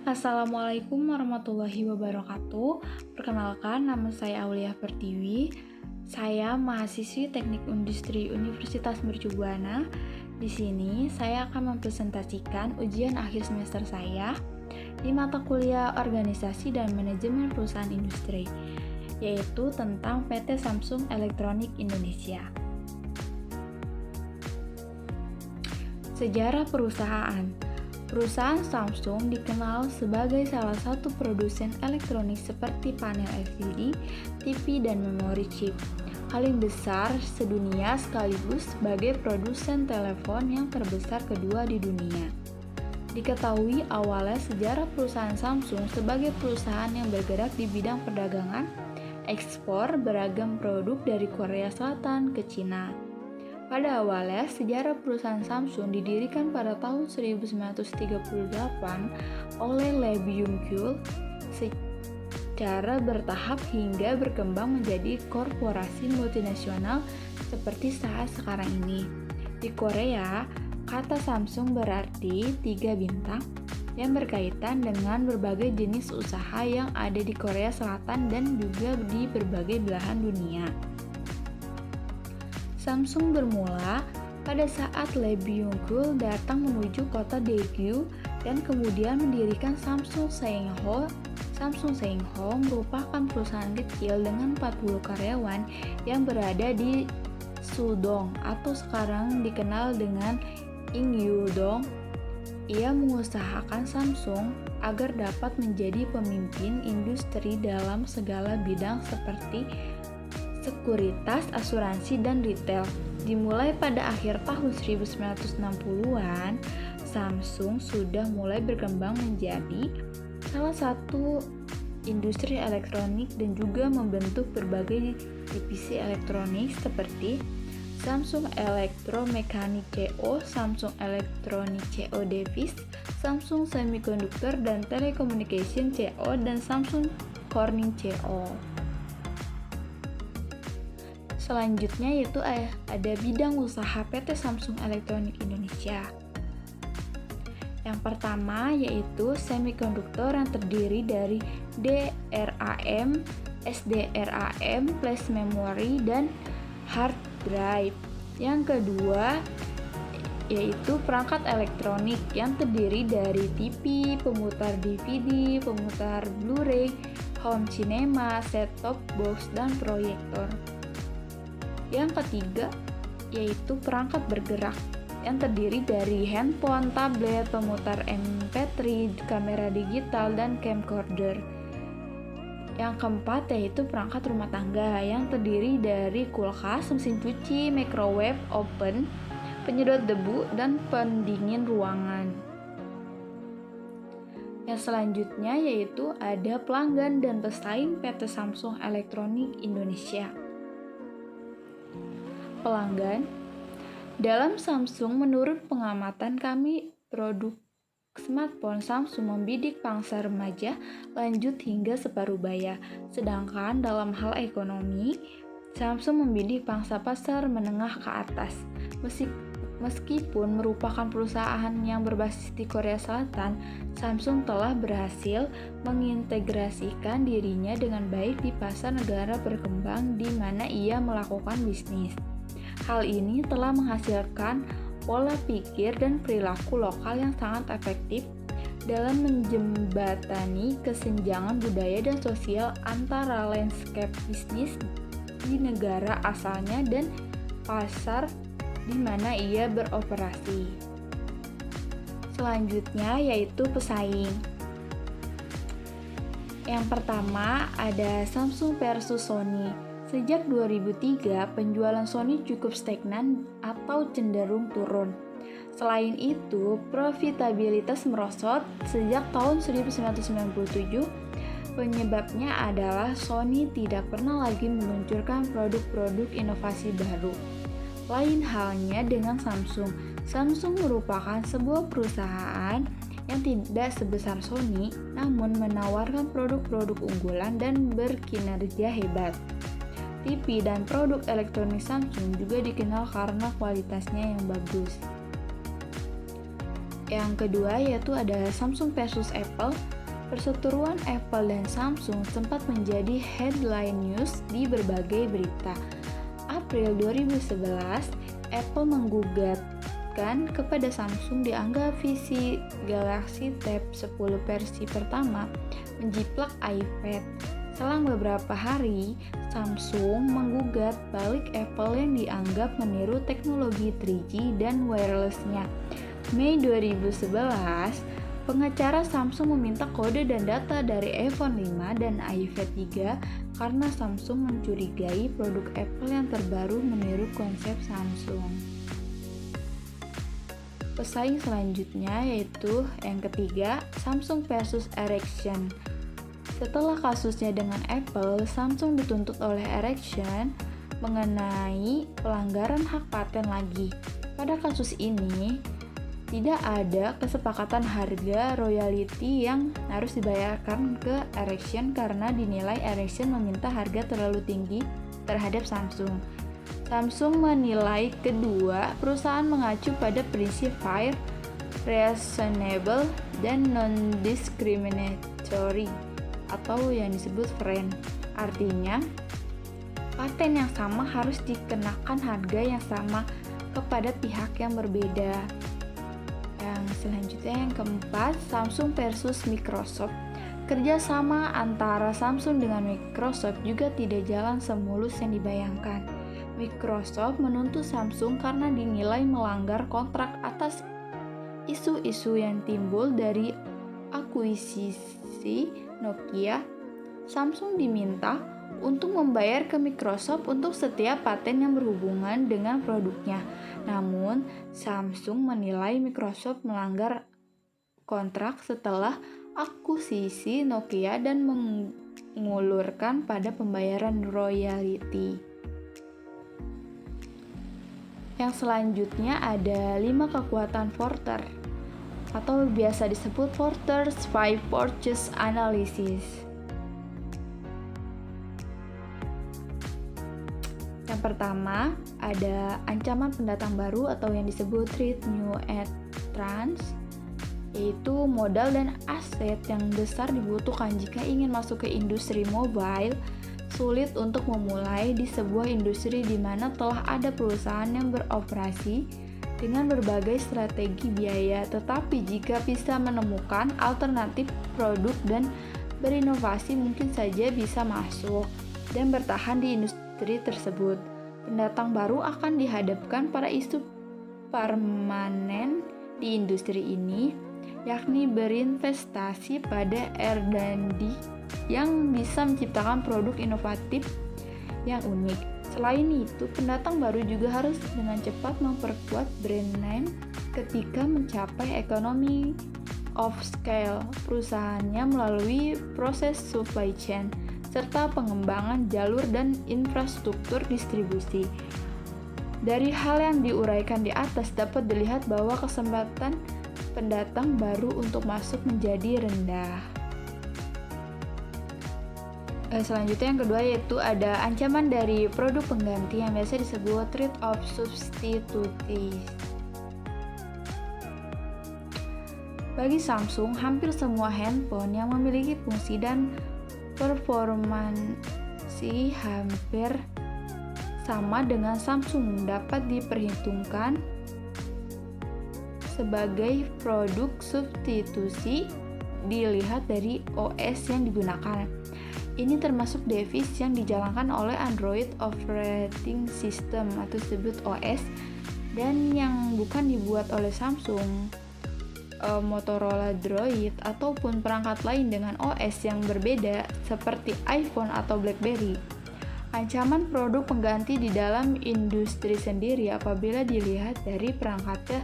Assalamualaikum warahmatullahi wabarakatuh. Perkenalkan, nama saya Aulia Pertiwi. Saya mahasiswi Teknik Industri Universitas Mercu Buana. Di sini saya akan mempresentasikan ujian akhir semester saya di mata kuliah Organisasi dan Manajemen Perusahaan Industri, yaitu tentang PT Samsung Elektronik Indonesia. Sejarah perusahaan. Perusahaan Samsung dikenal sebagai salah satu produsen elektronik seperti panel LCD, TV, dan memori chip. Paling besar sedunia sekaligus sebagai produsen telepon yang terbesar kedua di dunia. Diketahui awalnya sejarah perusahaan Samsung sebagai perusahaan yang bergerak di bidang perdagangan, ekspor beragam produk dari Korea Selatan ke Cina. Pada awalnya, sejarah perusahaan Samsung didirikan pada tahun 1938 oleh Lee Byung-chul secara bertahap hingga berkembang menjadi korporasi multinasional seperti saat sekarang ini. Di Korea, kata Samsung berarti 3 bintang yang berkaitan dengan berbagai jenis usaha yang ada di Korea Selatan dan juga di berbagai belahan dunia. Samsung bermula pada saat Lee Byung-chul datang menuju kota Daegu dan kemudian mendirikan Samsung Seingho. Samsung Seingho merupakan perusahaan kecil dengan 40 karyawan yang berada di Sudong atau sekarang dikenal dengan Ingyudong. Ia mengusahakan Samsung agar dapat menjadi pemimpin industri dalam segala bidang seperti sekuritas, asuransi, dan retail. Dimulai pada akhir tahun 1960-an, Samsung sudah mulai berkembang menjadi salah satu industri elektronik dan juga membentuk berbagai divisi elektronik seperti Samsung Electromechanic Co., Samsung Electronic Co. Device, Samsung Semiconductor dan Telecommunication Co. dan Samsung Corning Co. Selanjutnya yaitu ada bidang usaha PT Samsung Elektronik Indonesia. Yang pertama yaitu semikonduktor yang terdiri dari DRAM, SDRAM, flash memory, dan hard drive. Yang kedua yaitu perangkat elektronik yang terdiri dari TV, pemutar DVD, pemutar Blu-ray, home cinema, set-top box, dan proyektor. Yang ketiga yaitu perangkat bergerak yang terdiri dari handphone, tablet, pemutar MP3, kamera digital, dan camcorder. Yang keempat yaitu perangkat rumah tangga yang terdiri dari kulkas, mesin cuci, microwave, oven, penyedot debu, dan pendingin ruangan. Yang selanjutnya yaitu ada pelanggan dan pesaing PT Samsung Elektronik Indonesia. Pelanggan. Dalam Samsung, menurut pengamatan kami, produk smartphone Samsung membidik pangsa remaja lanjut hingga separuh baya. Sedangkan dalam hal ekonomi, Samsung membidik pangsa pasar menengah ke atas. Meskipun merupakan perusahaan yang berbasis di Korea Selatan, Samsung telah berhasil mengintegrasikan dirinya dengan baik di pasar negara berkembang di mana ia melakukan bisnis. Hal ini telah menghasilkan pola pikir dan perilaku lokal yang sangat efektif dalam menjembatani kesenjangan budaya dan sosial antara landscape bisnis di negara asalnya dan pasar di mana ia beroperasi. Selanjutnya yaitu pesaing. Yang pertama ada Samsung versus Sony. Sejak 2003, penjualan Sony cukup stagnan atau cenderung turun. Selain itu, profitabilitas merosot sejak tahun 1997. Penyebabnya adalah Sony tidak pernah lagi meluncurkan produk-produk inovasi baru. Lain halnya dengan Samsung. Samsung merupakan sebuah perusahaan yang tidak sebesar Sony, namun menawarkan produk-produk unggulan dan berkinerja hebat. TV dan produk elektronik Samsung juga dikenal karena kualitasnya yang bagus. Yang kedua yaitu ada Samsung versus Apple. Perseteruan Apple dan Samsung sempat menjadi headline news di berbagai berita. April 2011, Apple menggugatkan kepada Samsung dianggap visi Galaxy Tab 10 versi pertama menjiplak iPad. Selang beberapa hari, Samsung menggugat balik Apple yang dianggap meniru teknologi 3G dan wirelessnya. Mei 2011, pengacara Samsung meminta kode dan data dari iPhone 5 dan iPad 3 karena Samsung mencurigai produk Apple yang terbaru meniru konsep Samsung. Pesaing selanjutnya yaitu yang ketiga, Samsung versus Ericsson. Setelah kasusnya dengan Apple, Samsung dituntut oleh Ericsson mengenai pelanggaran hak paten lagi. Pada kasus ini, tidak ada kesepakatan harga royalti yang harus dibayarkan ke Ericsson karena dinilai Ericsson meminta harga terlalu tinggi terhadap Samsung. Samsung menilai kedua perusahaan mengacu pada prinsip fair, reasonable, dan non-discriminatory atau yang disebut FRAND. Artinya, paten yang sama harus dikenakan harga yang sama kepada pihak yang berbeda. Yang selanjutnya yang keempat, Samsung versus Microsoft. Kerjasama antara Samsung dengan Microsoft juga tidak jalan semulus yang dibayangkan. Microsoft menuntut Samsung karena dinilai melanggar kontrak atas isu-isu yang timbul dari akuisisi Nokia. Samsung diminta untuk membayar ke Microsoft untuk setiap paten yang berhubungan dengan produknya. Namun, Samsung menilai Microsoft melanggar kontrak setelah akuisisi Nokia dan mengulurkan pada pembayaran royalti. Yang selanjutnya ada 5 kekuatan Porter atau biasa disebut Porter's 5 Forces Analysis. Yang pertama, ada ancaman pendatang baru atau yang disebut threat new entrants, yaitu modal dan aset yang besar dibutuhkan jika ingin masuk ke industri mobile. Sulit untuk memulai di sebuah industri di mana telah ada perusahaan yang beroperasi dengan berbagai strategi biaya, tetapi jika bisa menemukan alternatif produk dan berinovasi mungkin saja bisa masuk dan bertahan di industri tersebut. Pendatang baru akan dihadapkan pada isu permanen di industri ini, yakni berinvestasi pada R&D yang bisa menciptakan produk inovatif yang unik. Selain itu, pendatang baru juga harus dengan cepat memperkuat brand name ketika mencapai economy of scale perusahaannya melalui proses supply chain serta pengembangan jalur dan infrastruktur distribusi. Dari hal yang diuraikan di atas dapat dilihat bahwa kesempatan pendatang baru untuk masuk menjadi rendah. Selanjutnya yang kedua yaitu ada ancaman dari produk pengganti yang biasa disebut threat of substitutes. Bagi Samsung, hampir semua handphone yang memiliki fungsi dan performansi hampir sama dengan Samsung dapat diperhitungkan sebagai produk substitusi dilihat dari OS yang digunakan. Ini termasuk device yang dijalankan oleh Android Operating System atau disebut OS dan yang bukan dibuat oleh Samsung, Motorola Droid ataupun perangkat lain dengan OS yang berbeda seperti iPhone atau BlackBerry. Ancaman produk pengganti di dalam industri sendiri apabila dilihat dari perangkatnya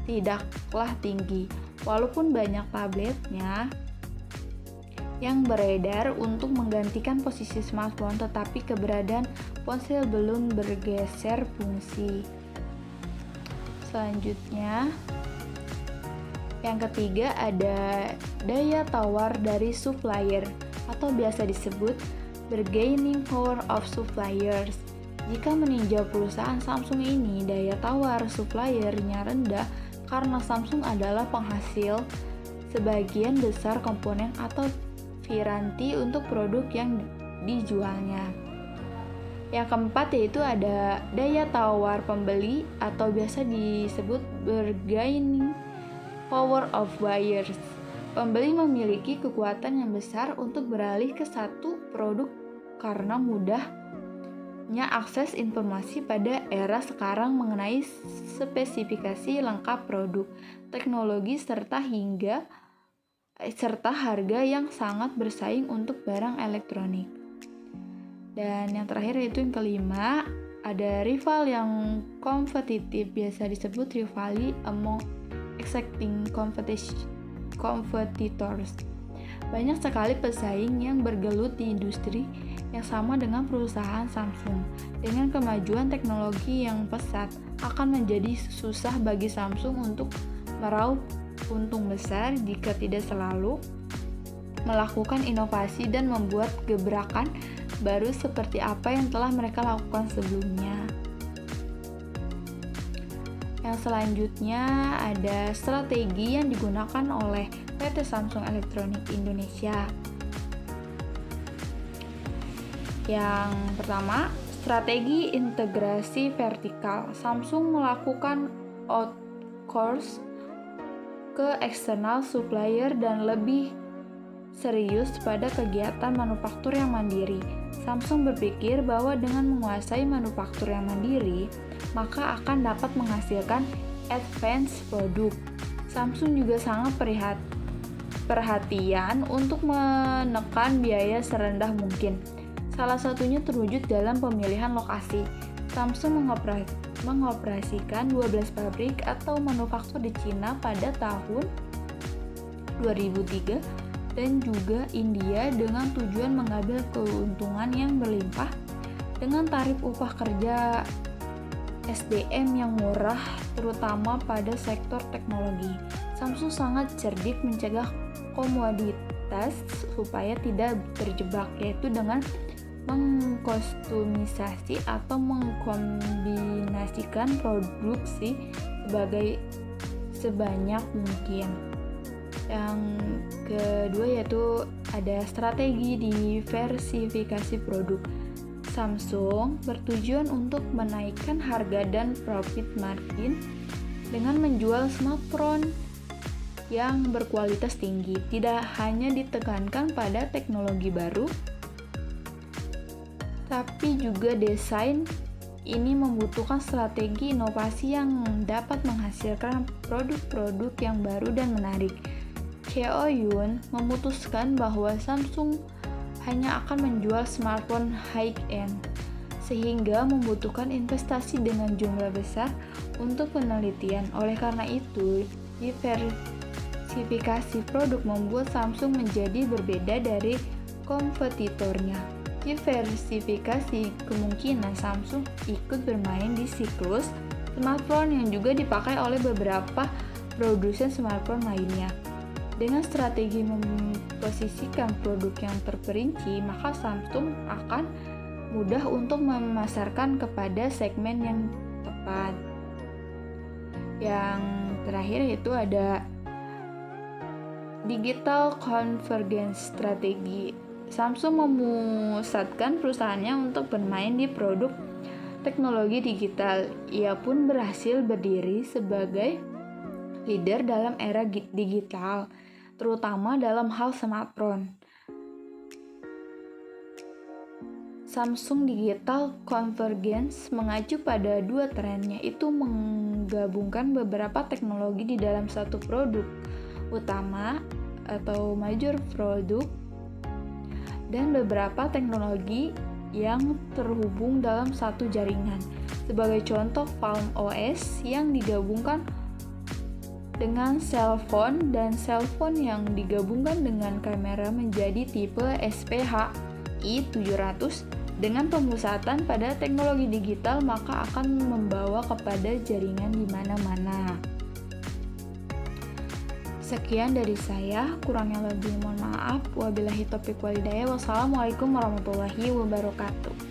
tidaklah tinggi, walaupun banyak tabletnya yang beredar untuk menggantikan posisi smartphone, tetapi keberadaan ponsel belum bergeser fungsi. Selanjutnya, yang ketiga ada daya tawar dari supplier atau biasa disebut bargaining power of suppliers. Jika meninjau perusahaan Samsung ini, daya tawar suppliernya rendah karena Samsung adalah penghasil sebagian besar komponen atau piranti untuk produk yang dijualnya. Yang keempat yaitu ada daya tawar pembeli atau biasa disebut bargaining power of buyers. Pembeli memiliki kekuatan yang besar untuk beralih ke satu produk karena mudahnya akses informasi pada era sekarang mengenai spesifikasi lengkap produk, teknologi serta harga yang sangat bersaing untuk barang elektronik. Dan yang terakhir yaitu yang kelima, ada rival yang kompetitif, biasa disebut rivalry among exacting competitors. Banyak sekali pesaing yang bergelut di industri yang sama dengan perusahaan Samsung. Dengan kemajuan teknologi yang pesat, akan menjadi susah bagi Samsung untuk meraup untung besar jika tidak selalu melakukan inovasi dan membuat gebrakan baru seperti apa yang telah mereka lakukan sebelumnya. Yang selanjutnya ada strategi yang digunakan oleh PT Samsung Electronics Indonesia. Yang pertama, strategi integrasi vertikal. Samsung melakukan outsource ke eksternal supplier dan lebih serius pada kegiatan manufaktur yang mandiri. Samsung berpikir bahwa dengan menguasai manufaktur yang mandiri, maka akan dapat menghasilkan advanced produk. Samsung juga sangat perhatian untuk menekan biaya serendah mungkin. Salah satunya terwujud dalam pemilihan lokasi. Samsung mengoperasikan 12 pabrik atau manufaktur di Cina pada tahun 2003 dan juga India dengan tujuan mengambil keuntungan yang berlimpah dengan tarif upah kerja SDM yang murah terutama pada sektor teknologi. Samsung sangat cerdik mencegah komoditas supaya tidak terjebak, yaitu dengan mengkostumisasi atau mengkombinasikan produksi sebanyak mungkin. Yang kedua yaitu ada strategi diversifikasi produk. Samsung bertujuan untuk menaikkan harga dan profit margin dengan menjual smartphone yang berkualitas tinggi. Tidak hanya ditekankan pada teknologi baru, tapi juga desain. Ini membutuhkan strategi inovasi yang dapat menghasilkan produk-produk yang baru dan menarik. Cheo Yun memutuskan bahwa Samsung hanya akan menjual smartphone high-end, sehingga membutuhkan investasi dengan jumlah besar untuk penelitian. Oleh karena itu, diversifikasi produk membuat Samsung menjadi berbeda dari kompetitornya. Diversifikasi kemungkinan Samsung ikut bermain di siklus smartphone yang juga dipakai oleh beberapa produsen smartphone lainnya. Dengan strategi memposisikan produk yang terperinci, maka Samsung akan mudah untuk memasarkan kepada segmen yang tepat. Yang terakhir yaitu ada digital convergence strategi. Samsung memusatkan perusahaannya untuk bermain di produk teknologi digital. Ia pun berhasil berdiri sebagai leader dalam era digital, terutama dalam hal smartphone. Samsung Digital Convergence mengacu pada dua tren, yaitu menggabungkan beberapa teknologi di dalam satu produk utama atau major product dan beberapa teknologi yang terhubung dalam satu jaringan. Sebagai contoh, Palm OS yang digabungkan dengan cellphone dan cellphone yang digabungkan dengan kamera menjadi tipe SPHI 700. Dengan pemusatan pada teknologi digital, maka akan membawa kepada jaringan di mana-mana. Sekian dari saya, kurangnya lebih mohon maaf. Wabillahi taufiq walhidayah. Wassalamualaikum warahmatullahi wabarakatuh.